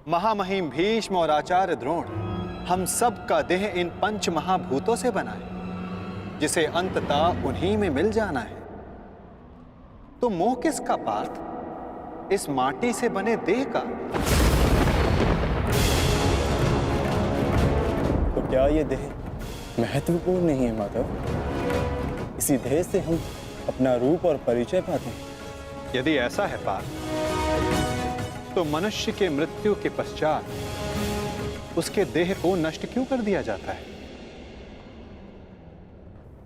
महामहिम भीष्म और आचार्य द्रोण, हम सब का देह इन पंच महाभूतों से बना है, जिसे अंततः उन्हीं में मिल जाना है। तो मोह किसका पार्थ, इस माटी से बने देह का? तो क्या ये देह महत्वपूर्ण नहीं है माधव? इसी देह से हम अपना रूप और परिचय पाते हैं। यदि ऐसा है पार्थ, तो मनुष्य के मृत्यु के पश्चात उसके देह को नष्ट क्यों कर दिया जाता है?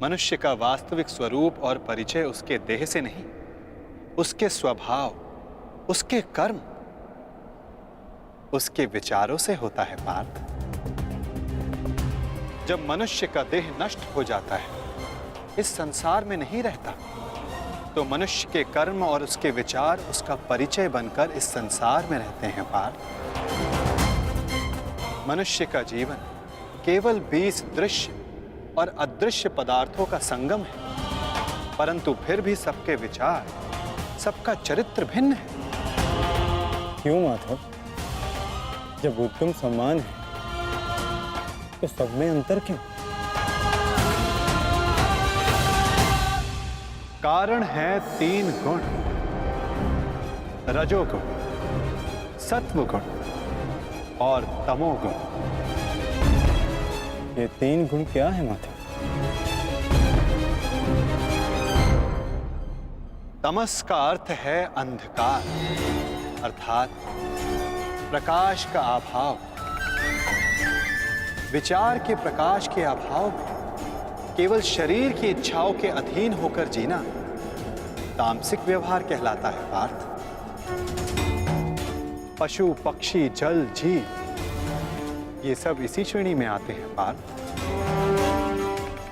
मनुष्य का वास्तविक स्वरूप और परिचय उसके देह से नहीं, उसके स्वभाव, उसके कर्म, उसके विचारों से होता है पार्थ। जब मनुष्य का देह नष्ट हो जाता है, इस संसार में नहीं रहता, तो मनुष्य के कर्म और उसके विचार उसका परिचय बनकर इस संसार में रहते हैं पार्थ। मनुष्य का जीवन केवल 20 दृश्य और अदृश्य पदार्थों का संगम है, परंतु फिर भी सबके विचार, सबका चरित्र भिन्न है। क्यों माधव? जब उत्तम सम्मान है तो सब में अंतर क्यों? कारण है 3 गुण, रजोगुण, सत्वगुण और तमोगुण। ये 3 गुण क्या है माधव? तमस का अर्थ है अंधकार, अर्थात प्रकाश का अभाव। विचार के प्रकाश के अभाव में केवल शरीर की इच्छाओं के अधीन होकर जीना तामसिक व्यवहार कहलाता है पार्थ। पशु, पक्षी, जल, जीव ये सब इसी श्रेणी में आते हैं पार्थ।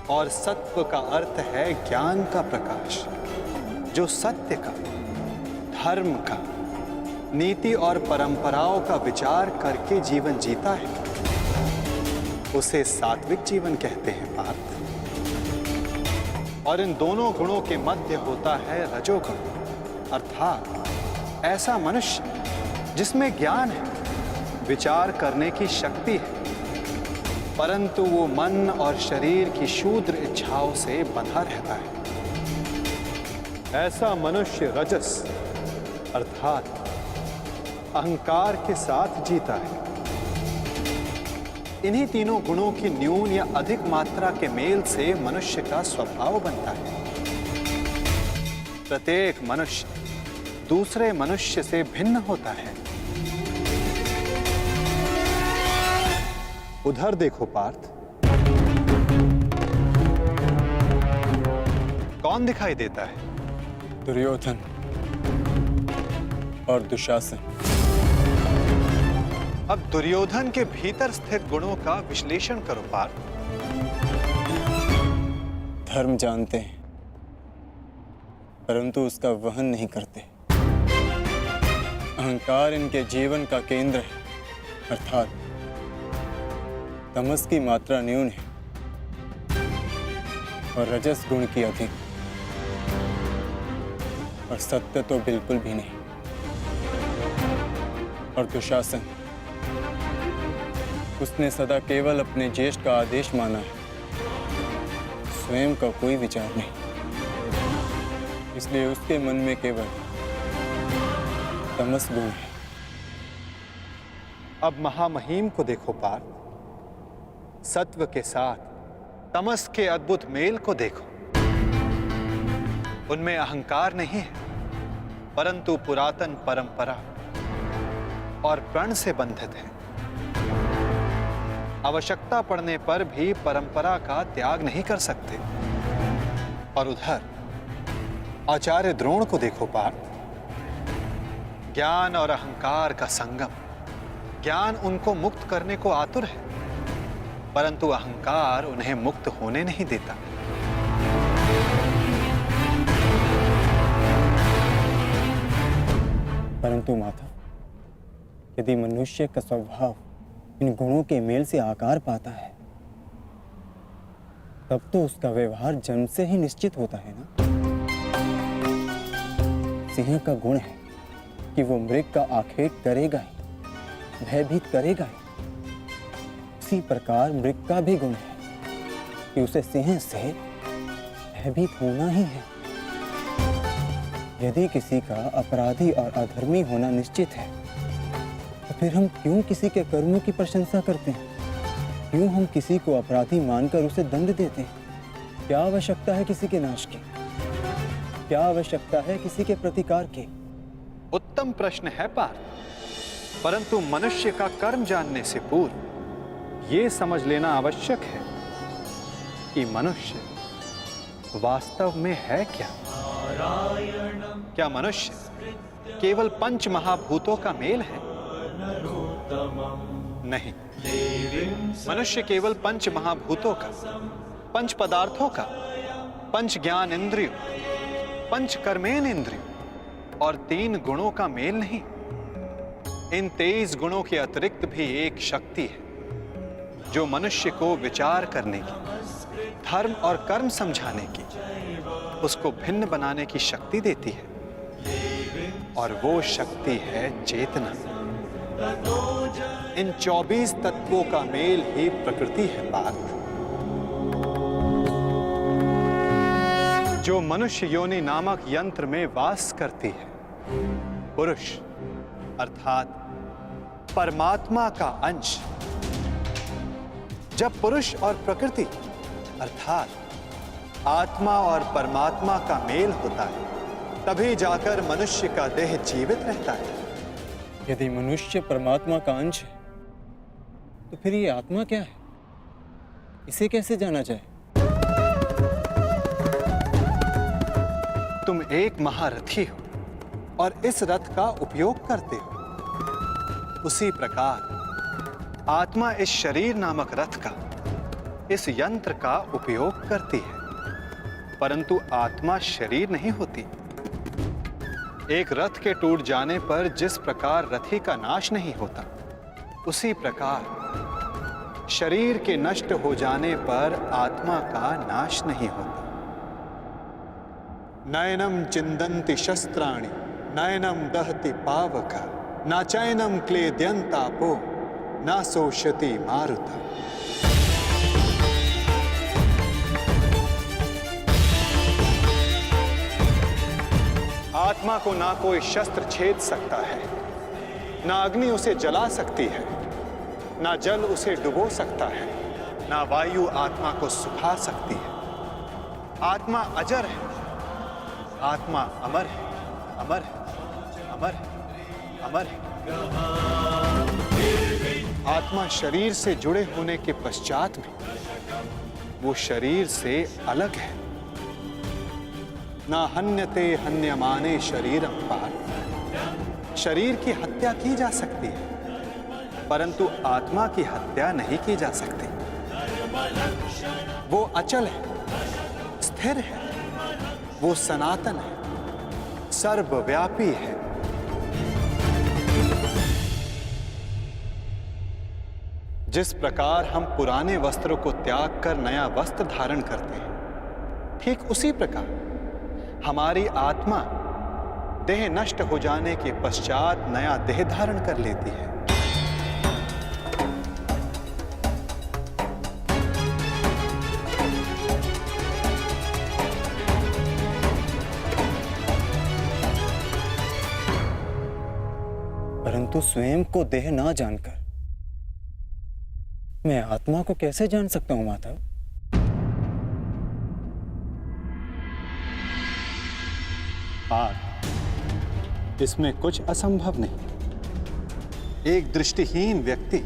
और सत्व का अर्थ है ज्ञान का प्रकाश, जो सत्य का, धर्म का, नीति और परंपराओं का विचार करके जीवन जीता है, उसे सात्विक जीवन कहते हैं पार्थ। और इन दोनों गुणों के मध्य होता है रजोगुण, अर्थात ऐसा मनुष्य जिसमें ज्ञान है, विचार करने की शक्ति है, परंतु वो मन और शरीर की शूद्र इच्छाओं से बंधा रहता है। ऐसा मनुष्य रजस अर्थात अहंकार के साथ जीता है। इन्हीं तीनों गुणों की न्यून या अधिक मात्रा के मेल से मनुष्य का स्वभाव बनता है। प्रत्येक मनुष्य दूसरे मनुष्य से भिन्न होता है। उधर देखो पार्थ, कौन दिखाई देता है? दुर्योधन और दुशासन। अब दुर्योधन के भीतर स्थित गुणों का विश्लेषण करो पार्थ। धर्म जानते हैं, परंतु उसका वहन नहीं करते। अहंकार इनके जीवन का केंद्र है, अर्थात तमस की मात्रा न्यून है और रजस गुण की अधिक, और सत्य तो बिल्कुल भी नहीं। और दुशासन, उसने सदा केवल अपने ज्येष्ठ का आदेश माना है, स्वयं का कोई विचार नहीं। इसलिए उसके मन में केवल तमस गुण है। अब महामहिम को देखो पार्थ, सत्व के साथ तमस के अद्भुत मेल को देखो। उनमें अहंकार नहीं है, परंतु पुरातन परंपरा और प्रण से बंधित है। आवश्यकता पड़ने पर भी परंपरा का त्याग नहीं कर सकते। और उधर आचार्य द्रोण को देखो पार्थ, ज्ञान और अहंकार का संगम। ज्ञान उनको मुक्त करने को आतुर है, परंतु अहंकार उन्हें मुक्त होने नहीं देता। परंतु माधव, यदि मनुष्य का स्वभाव इन गुणों के मेल से आकार पाता है, तब तो उसका व्यवहार जन्म से ही निश्चित होता है ना। सिंह का गुण है कि वो मृग का आखेट करेगा ही, भयभीत करेगा ही। उसी प्रकार मृग का भी गुण है कि उसे सिंह से भयभीत होना ही है। यदि किसी का अपराधी और अधर्मी होना निश्चित है, तो फिर हम क्यों किसी के कर्मों की प्रशंसा करते हैं? क्यों हम किसी को अपराधी मानकर उसे दंड देते हैं? क्या आवश्यकता है किसी के नाश की? क्या आवश्यकता है किसी के प्रतिकार की? उत्तम प्रश्न है पार्थ, परंतु मनुष्य का कर्म जानने से पूर्व यह समझ लेना आवश्यक है कि मनुष्य वास्तव में है क्या। क्या मनुष्य केवल पंच महाभूतों का मेल है? नहीं, मनुष्य केवल पंच महाभूतों का, पंच पदार्थों का, पंच ज्ञान इंद्रियों, पंच कर्मेन इंद्रियों और 3 गुणों का मेल नहीं। इन 23 गुणों के अतिरिक्त भी एक शक्ति है जो मनुष्य को विचार करने की, धर्म और कर्म समझाने की, उसको भिन्न बनाने की शक्ति देती है, और वो शक्ति है चेतना। इन 24 तत्वों का मेल ही प्रकृति है पार्थ। जो मनुष्य योनि नामक यंत्र में वास करती है, पुरुष अर्थात परमात्मा का अंश। जब पुरुष और प्रकृति अर्थात आत्मा और परमात्मा का मेल होता है, तभी जाकर मनुष्य का देह जीवित रहता है। यदि मनुष्य परमात्मा का अंश है, तो फिर ये आत्मा क्या है? इसे कैसे जाना जाए? तुम एक महारथी हो और इस रथ का उपयोग करते हो। उसी प्रकार आत्मा इस शरीर नामक रथ का, इस यंत्र का उपयोग करती है, परंतु आत्मा शरीर नहीं होती। एक रथ के टूट जाने पर जिस प्रकार रथी का नाश नहीं होता, उसी प्रकार शरीर के नष्ट हो जाने पर आत्मा का नाश नहीं होता। नयनम चिंदन्ति शस्त्राणि नयनम दहति पावक न चैनम क्लेद्यन्तापो न शोषति मारुता। आत्मा को ना कोई शस्त्र छेद सकता है, ना अग्नि उसे जला सकती है, ना जल उसे डुबो सकता है, ना वायु आत्मा को सुखा सकती है। आत्मा अजर है, आत्मा अमर है, अमर है, अमर है, अमर है। आत्मा शरीर से जुड़े होने के पश्चात भी वो शरीर से अलग है। ना हन्यते हन्यमाने शरीरम पार्थ। शरीर की हत्या की जा सकती है, परंतु आत्मा की हत्या नहीं की जा सकती। वो अचल है, स्थिर है, वो सनातन है, सर्वव्यापी है। जिस प्रकार हम पुराने वस्त्रों को त्याग कर नया वस्त्र धारण करते हैं, ठीक उसी प्रकार हमारी आत्मा देह नष्ट हो जाने के पश्चात नया देह धारण कर लेती है। परंतु स्वयं को देह ना जानकर मैं आत्मा को कैसे जान सकता हूं माधव? पार्थ, इसमें कुछ असंभव नहीं। एक दृष्टिहीन व्यक्ति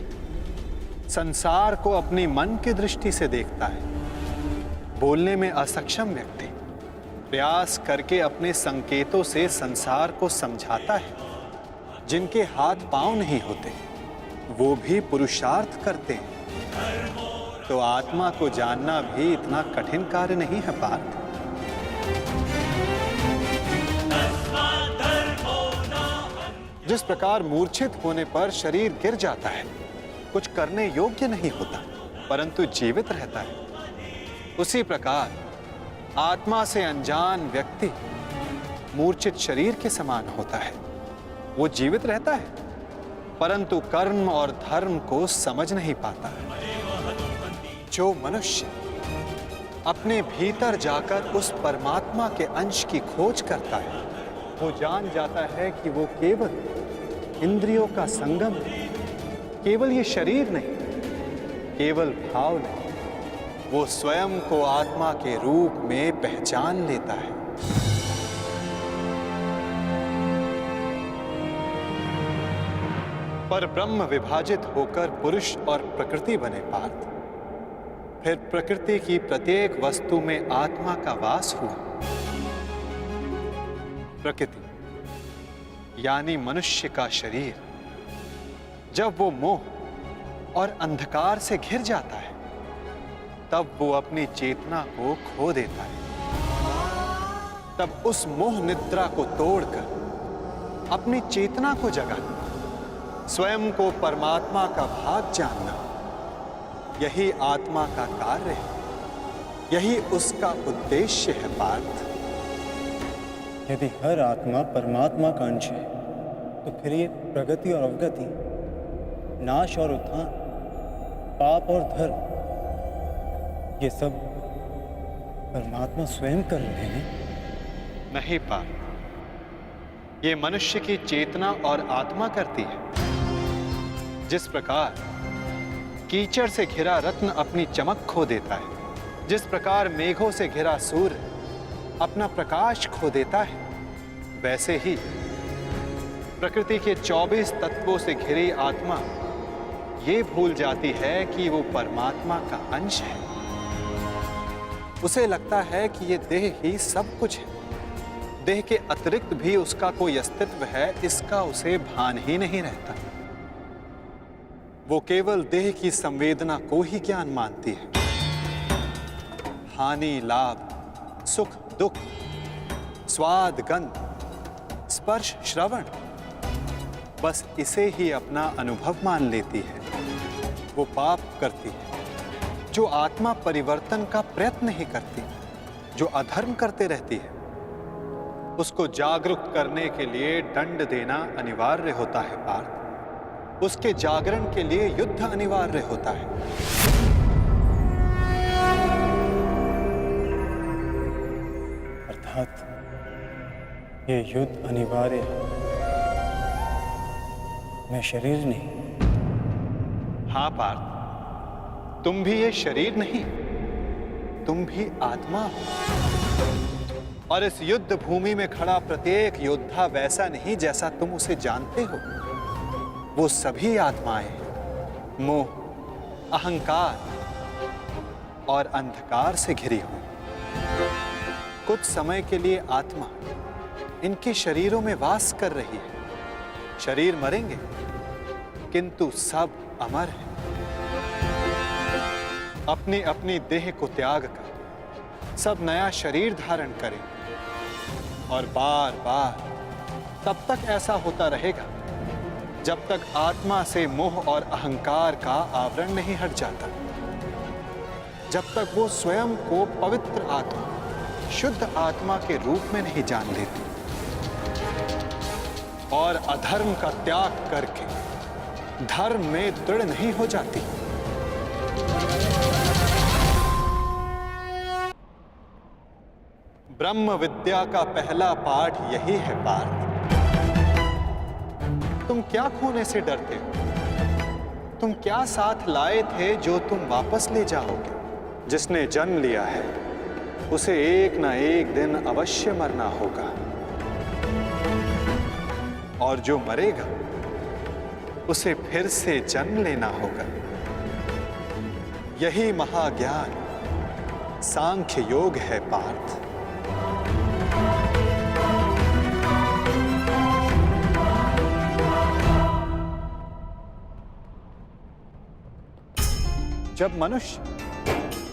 संसार को अपनी मन की दृष्टि से देखता है। बोलने में असक्षम व्यक्ति प्रयास करके अपने संकेतों से संसार को समझाता है। जिनके हाथ पांव नहीं होते, वो भी पुरुषार्थ करते हैं। तो आत्मा को जानना भी इतना कठिन कार्य नहीं है पार्थ। जिस प्रकार मूर्छित होने पर शरीर गिर जाता है, कुछ करने योग्य नहीं होता, परंतु जीवित रहता है, उसी प्रकार आत्मा से अनजान व्यक्ति मूर्छित शरीर के समान होता है। वो जीवित रहता है, परंतु कर्म और धर्म को समझ नहीं पाता। जो मनुष्य अपने भीतर जाकर उस परमात्मा के अंश की खोज करता है, वो जान जाता है कि वो केवल इंद्रियों का संगम है, केवल ये शरीर नहीं, केवल भाव नहीं, वो स्वयं को आत्मा के रूप में पहचान लेता है। पर ब्रह्म विभाजित होकर पुरुष और प्रकृति बने पार्थ। फिर प्रकृति की प्रत्येक वस्तु में आत्मा का वास हुआ। प्रकृति यानी मनुष्य का शरीर जब वो मोह और अंधकार से घिर जाता है, तब वो अपनी चेतना को खो देता है। तब उस मोह निद्रा को तोड़कर अपनी चेतना को जगाना, स्वयं को परमात्मा का भाग जानना, यही आत्मा का कार्य है, यही उसका उद्देश्य है पार्थ। यदि हर आत्मा परमात्मा का अंश है, तो फिर ये प्रगति और अवगति, नाश और उत्थान, पाप और धर्म, ये सब परमात्मा स्वयं कर रहे हैं। नहीं पार्थ, ये मनुष्य की चेतना और आत्मा करती है। जिस प्रकार कीचड़ से घिरा रत्न अपनी चमक खो देता है, जिस प्रकार मेघों से घिरा सूर्य अपना प्रकाश खो देता है, वैसे ही प्रकृति के 24 तत्वों से घिरी आत्मा ये भूल जाती है कि वो परमात्मा का अंश है। उसे लगता है कि ये देह ही सब कुछ है, देह के अतिरिक्त भी उसका कोई अस्तित्व है, इसका उसे भान ही नहीं रहता। वो केवल देह की संवेदना को ही ज्ञान मानती है। हानि लाभ, सुख दुख, स्वाद गंध, स्पर्श श्रवण, बस इसे ही अपना अनुभव मान लेती है। वो पाप करती है। जो आत्मा परिवर्तन का प्रयत्न नहीं करती, जो अधर्म करते रहती है, उसको जागरूक करने के लिए दंड देना अनिवार्य होता है पार्थ। उसके जागरण के लिए युद्ध अनिवार्य होता है। अर्थात ये युद्ध अनिवार्य है, मैं शरीर नहीं। हाँ पार्थ, तुम भी ये शरीर नहीं, तुम भी आत्मा हो। और इस युद्ध भूमि में खड़ा प्रत्येक योद्धा वैसा नहीं जैसा तुम उसे जानते हो। वो सभी आत्माएं हैं, मोह, अहंकार और अंधकार से घिरी हुई। कुछ समय के लिए आत्मा इनके शरीरों में वास कर रही है। शरीर मरेंगे, किंतु सब अमर हैं। अपनी अपनी देह को त्याग कर सब नया शरीर धारण करें, और बार बार तब तक ऐसा होता रहेगा जब तक आत्मा से मोह और अहंकार का आवरण नहीं हट जाता, जब तक वो स्वयं को पवित्र आत्मा, शुद्ध आत्मा के रूप में नहीं जान लेती और अधर्म का त्याग करके धर्म में दृढ़ नहीं हो जाती। ब्रह्म विद्या का पहला पाठ यही है पार्थ। तुम क्या खोने से डरते हो? तुम क्या साथ लाए थे जो तुम वापस ले जाओगे? जिसने जन्म लिया है उसे एक ना एक दिन अवश्य मरना होगा, और जो मरेगा उसे फिर से जन्म लेना होगा। यही महाज्ञान सांख्य योग है पार्थ। जब मनुष्य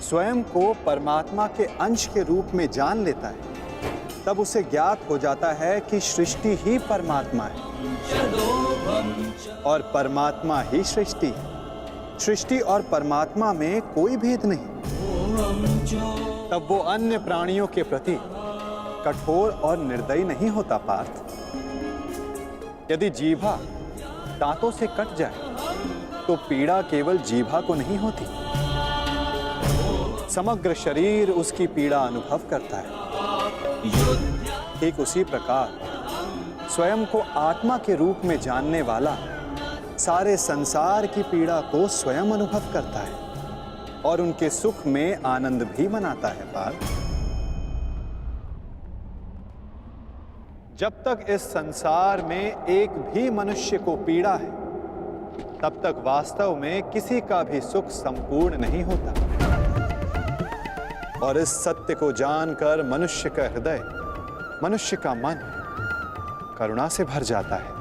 स्वयं को परमात्मा के अंश के रूप में जान लेता है, तब उसे ज्ञात हो जाता है कि सृष्टि ही परमात्मा है और परमात्मा ही सृष्टि है। सृष्टि और परमात्मा में कोई भेद नहीं। तब वो अन्य प्राणियों के प्रति कठोर और निर्दयी नहीं होता पार्थ। यदि जीवा दांतों से कट जाए तो पीड़ा केवल जीभा को नहीं होती, समग्र शरीर उसकी पीड़ा अनुभव करता है। ठीक उसी प्रकार स्वयं को आत्मा के रूप में जानने वाला सारे संसार की पीड़ा को स्वयं अनुभव करता है और उनके सुख में आनंद भी मनाता है। पार्थ, जब तक इस संसार में एक भी मनुष्य को पीड़ा है, तब तक वास्तव में किसी का भी सुख संपूर्ण नहीं होता। और इस सत्य को जानकर मनुष्य का हृदय, मनुष्य का मन करुणा से भर जाता है।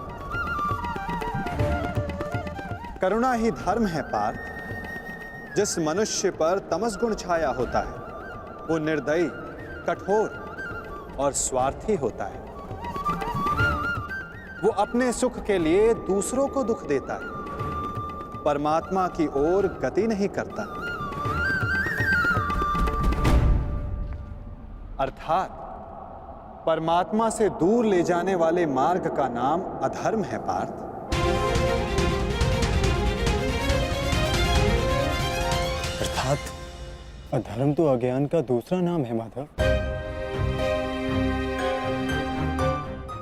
करुणा ही धर्म है पार्थ। जिस मनुष्य पर तमस गुण छाया होता है वो निर्दयी, कठोर और स्वार्थी होता है। वो अपने सुख के लिए दूसरों को दुख देता है, परमात्मा की ओर गति नहीं करता। अर्थात परमात्मा से दूर ले जाने वाले मार्ग का नाम अधर्म है पार्थ। अर्थात अधर्म तो अज्ञान का दूसरा नाम है माधव।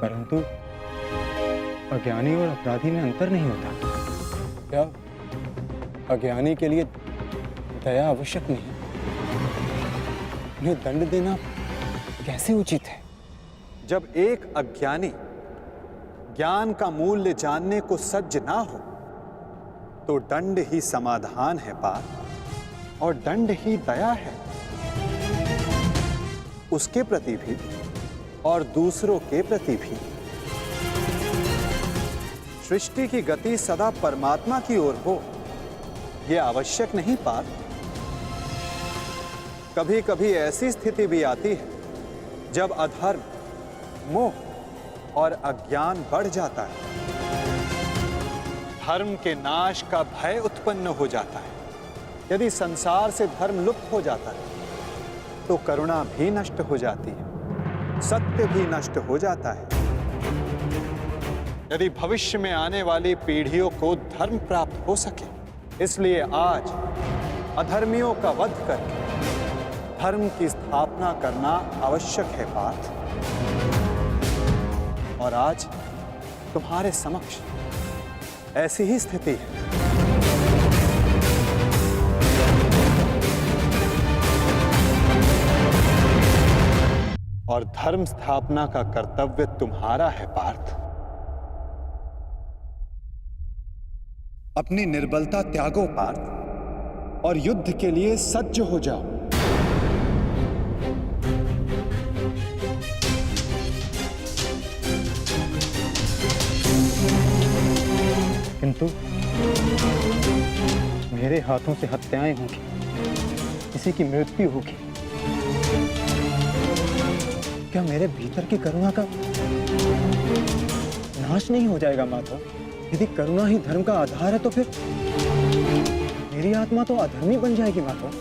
परंतु अज्ञानी और अपराधी में अंतर नहीं होता क्या? अज्ञानी के लिए दया आवश्यक नहीं, उन्हें दंड देना कैसे उचित है? जब एक अज्ञानी ज्ञान का मूल्य जानने को सज्ज ना हो तो दंड ही समाधान है पार्थ, और दंड ही दया है, उसके प्रति भी और दूसरों के प्रति भी। सृष्टि की गति सदा परमात्मा की ओर हो, यह आवश्यक नहीं पार्थ। कभी कभी ऐसी स्थिति भी आती है जब अधर्म, मोह और अज्ञान बढ़ जाता है। धर्म के नाश का भय उत्पन्न हो जाता है। यदि संसार से धर्म लुप्त हो जाता है तो करुणा भी नष्ट हो जाती है, सत्य भी नष्ट हो जाता है। यदि भविष्य में आने वाली पीढ़ियों को धर्म प्राप्त हो सके, इसलिए आज अधर्मियों का वध करके धर्म की स्थापना करना आवश्यक है पार्थ। और आज तुम्हारे समक्ष ऐसी ही स्थिति है। और धर्म स्थापना का कर्तव्य तुम्हारा है पार्थ। अपनी निर्बलता त्यागो पार्थ और युद्ध के लिए सज्ज हो जाओ। किंतु मेरे हाथों से हत्याएं होंगी, किसी की मृत्यु होगी, क्या मेरे भीतर की करुणा का नाश नहीं हो जाएगा माधव? यदि करुणा ही धर्म का आधार है तो फिर मेरी आत्मा तो अधर्मी बन जाएगी माधव।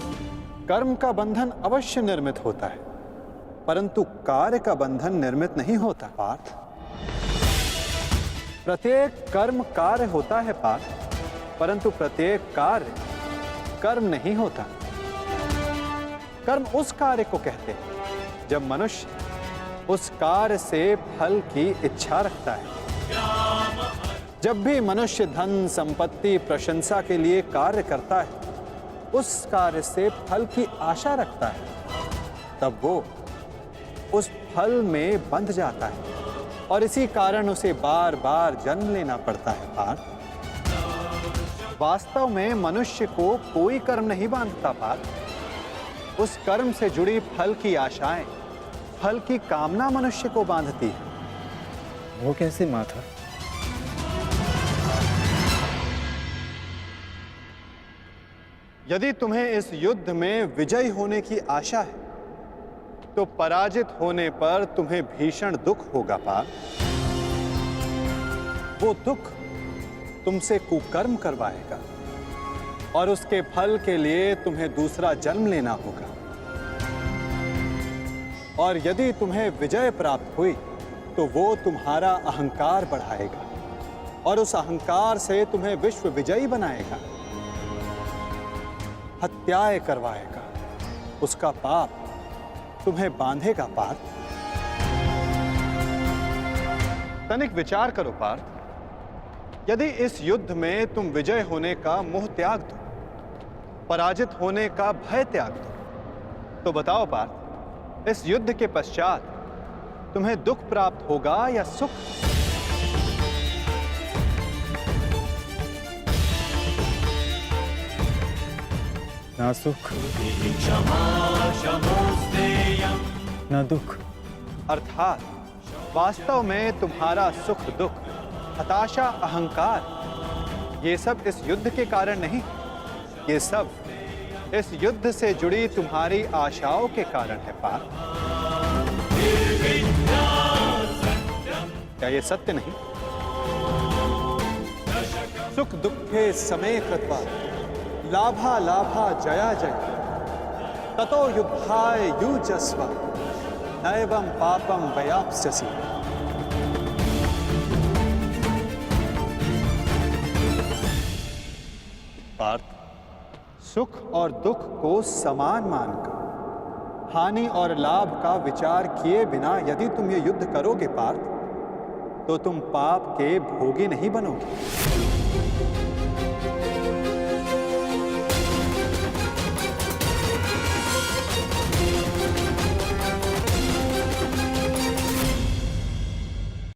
कर्म का बंधन अवश्य निर्मित होता है, परंतु कार्य का बंधन निर्मित नहीं होता पार्थ। प्रत्येक कर्म कार्य होता है पार्थ, परंतु प्रत्येक कार्य कर्म नहीं होता। कर्म उस कार्य को कहते हैं जब मनुष्य उस कार्य से फल की इच्छा रखता है। जब भी मनुष्य धन, संपत्ति, प्रशंसा के लिए कार्य करता है, उस कार्य से फल की आशा रखता है, तब वो उस फल में बंध जाता है और इसी कारण उसे बार बार जन्म लेना पड़ता है पार्थ। वास्तव में मनुष्य को कोई कर्म नहीं बांधता पार्थ। उस कर्म से जुड़ी फल की आशाएं, फल की कामना मनुष्य को बांधती है। वो कैसे माधव? यदि तुम्हें इस युद्ध में विजयी होने की आशा है तो पराजित होने पर तुम्हें भीषण दुख होगा पार्थ। वो दुख तुमसे कुकर्म करवाएगा और उसके फल के लिए तुम्हें दूसरा जन्म लेना होगा। और यदि तुम्हें विजय प्राप्त हुई तो वो तुम्हारा अहंकार बढ़ाएगा और उस अहंकार से तुम्हें विश्व विजयी बनाएगा, हत्याएं करवाएगा, उसका पाप तुम्हें बांधेगा पार्थ। तनिक विचार करो पार्थ, यदि इस युद्ध में तुम विजय होने का मोह त्याग दो, पराजित होने का भय त्याग दो, तो बताओ पार्थ, इस युद्ध के पश्चात तुम्हें दुख प्राप्त होगा या सुख? ना सुख ना दुख। अर्थात वास्तव में तुम्हारा सुख दुख, हताशा, अहंकार, ये सब इस युद्ध के कारण नहीं, ये सब इस युद्ध से जुड़ी तुम्हारी आशाओं के कारण है पार्थ। क्या ये सत्य नहीं? सुख दुखे समे कृत्वा लाभा लाभा जया जय ततो युद्धाय युजस्व नैवं पापम वयाप्स्यसि। पार्थ, सुख और दुख को समान मानकर हानि और लाभ का विचार किए बिना यदि तुम ये युद्ध करोगे पार्थ, तो तुम पाप के भोगी नहीं बनोगे।